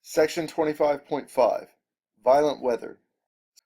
Section 25.5, Violent Weather.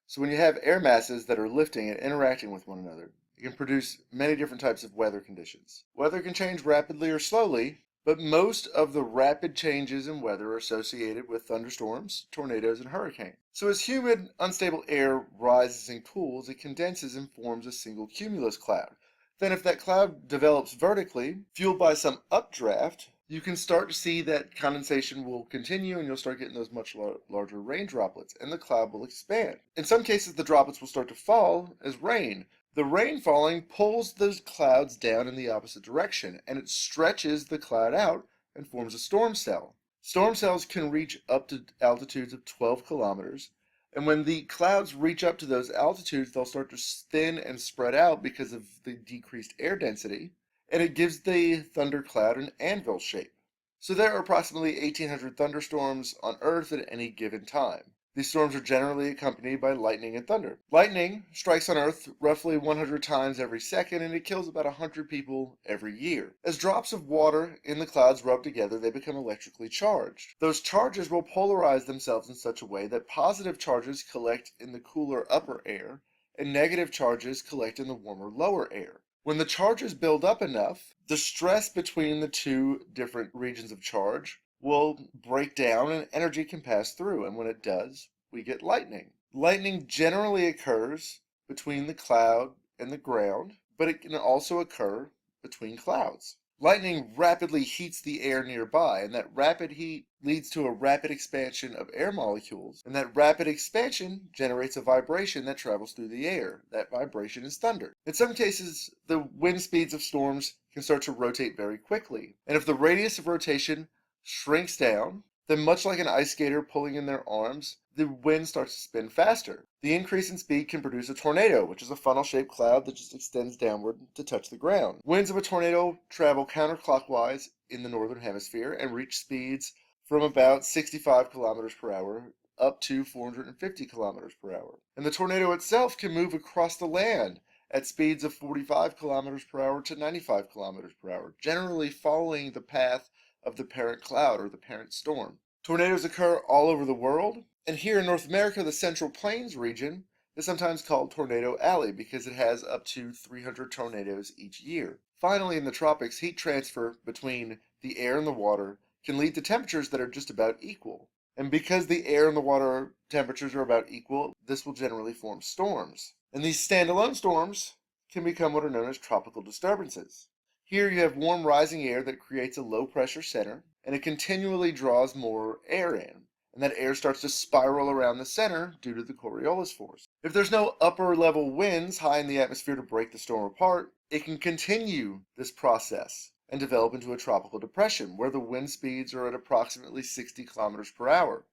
So when you have air masses that are lifting and interacting with one another, it can produce many different types of weather conditions. Weather can change rapidly or slowly, but most of the rapid changes in weather are associated with thunderstorms, tornadoes, and hurricanes. So as humid, unstable air rises and cools, it condenses and forms a single cumulus cloud. Then if that cloud develops vertically, fueled by some updraft, you can start to see that condensation will continue and you'll start getting those much larger rain droplets, and the cloud will expand. In some cases, the droplets will start to fall as rain. The rain falling pulls those clouds down in the opposite direction, and it stretches the cloud out and forms a storm cell. Storm cells can reach up to altitudes of 12 kilometers, and when the clouds reach up to those altitudes, they'll start to thin and spread out because of the decreased air density, and it gives the thundercloud an anvil shape. So there are approximately 1,800 thunderstorms on Earth at any given time. These storms are generally accompanied by lightning and thunder. Lightning strikes on Earth roughly 100 times every second, and it kills about 100 people every year. As drops of water in the clouds rub together, they become electrically charged. Those charges will polarize themselves in such a way that positive charges collect in the cooler upper air, and negative charges collect in the warmer lower air. When the charges build up enough, the stress between the two different regions of charge will break down and energy can pass through, and when it does, we get lightning. Lightning generally occurs between the cloud and the ground, but it can also occur between clouds. Lightning rapidly heats the air nearby, and that rapid heat leads to a rapid expansion of air molecules, and that rapid expansion generates a vibration that travels through the air. That vibration is thunder. In some cases, the wind speeds of storms can start to rotate very quickly, and if the radius of rotation shrinks down, then much like an ice skater pulling in their arms, the wind starts to spin faster. The increase in speed can produce a tornado, which is a funnel-shaped cloud that just extends downward to touch the ground. Winds of a tornado travel counterclockwise in the northern hemisphere and reach speeds from about 65 kilometers per hour up to 450 kilometers per hour. And the tornado itself can move across the land at speeds of 45 kilometers per hour to 95 kilometers per hour, generally following the path of the parent cloud or the parent storm. Tornadoes occur all over the world, and here in North America, the Central Plains region is sometimes called Tornado Alley because it has up to 300 tornadoes each year. Finally, in the tropics, heat transfer between the air and the water can lead to temperatures that are just about equal. And because the air and the water temperatures are about equal, this will generally form storms. And these standalone storms can become what are known as tropical disturbances. Here you have warm rising air that creates a low pressure center, and it continually draws more air in, and that air starts to spiral around the center due to the Coriolis force. If there's no upper level winds high in the atmosphere to break the storm apart, it can continue this process and develop into a tropical depression where the wind speeds are at approximately 60 kilometers per hour,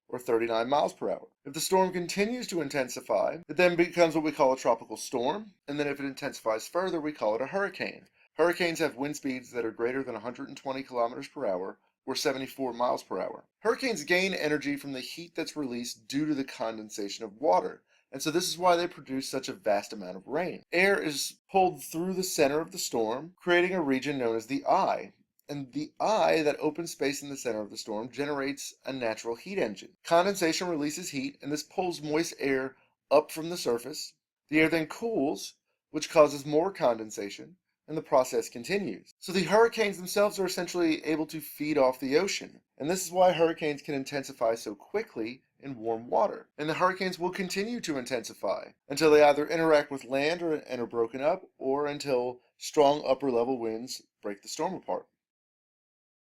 or 39 miles per hour. If the storm continues to intensify, it then becomes what we call a tropical storm, and then if it intensifies further, we call it a hurricane. Hurricanes have wind speeds that are greater than 120 kilometers per hour, or 74 miles per hour. Hurricanes gain energy from the heat that's released due to the condensation of water, and so this is why they produce such a vast amount of rain. Air is pulled through the center of the storm, creating a region known as the eye. And the eye, that open space in the center of the storm, generates a natural heat engine. Condensation releases heat, and this pulls moist air up from the surface. The air then cools, which causes more condensation, and the process continues. So the hurricanes themselves are essentially able to feed off the ocean, and this is why hurricanes can intensify so quickly in warm water. And the hurricanes will continue to intensify until they either interact with land and are broken up, or until strong upper level winds break the storm apart.